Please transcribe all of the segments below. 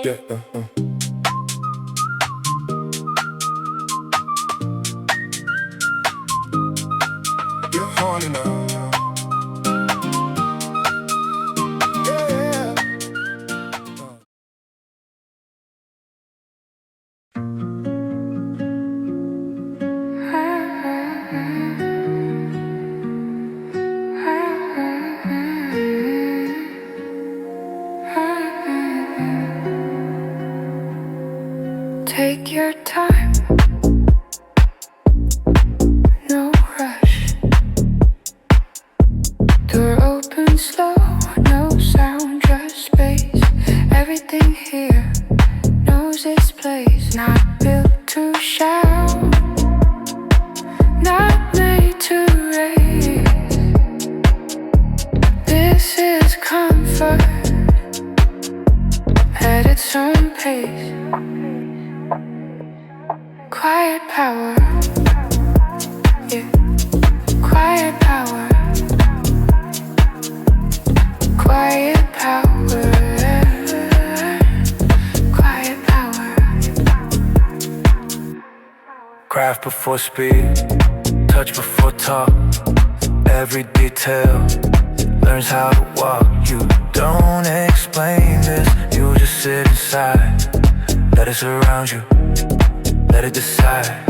Yeah, You're horny now. Yeah. Take your time, no rush. Door open slow, no sound, just space. Everything here knows its place. Not built to shout, not made to raise. This is comfort at its own pace. Quiet power, yeah. Quiet power, quiet power, quiet power. Craft before speed, touch before talk. Every detail learns how to walk. You don't explain this, you just sit inside. Let it surround you, let it decide.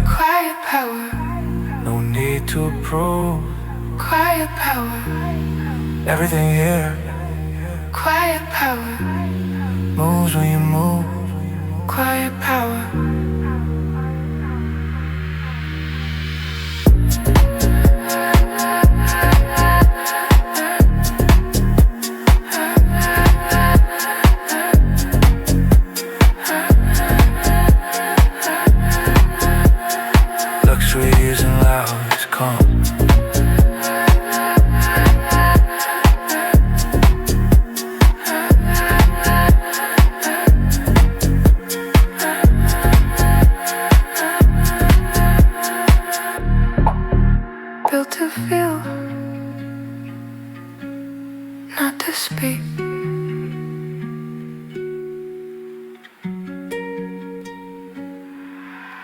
Quiet power, No need to prove quiet power, everything here quiet power, moves when you move. quiet power. Luxury isn't loud, it's calm. Built to feel, not to speak.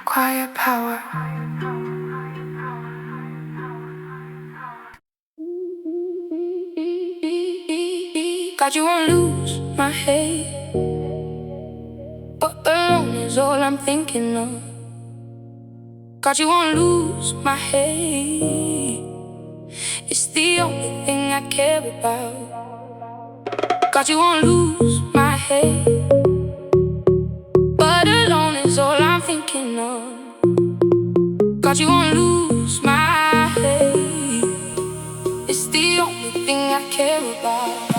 Quiet power. God, you won't lose my head, but alone is all I'm thinking of. God, you won't lose my head. It's the only thing I care about. God, you won't lose my head, but alone is all I'm thinking of. God, you won't lose my head. It's the only thing I care about.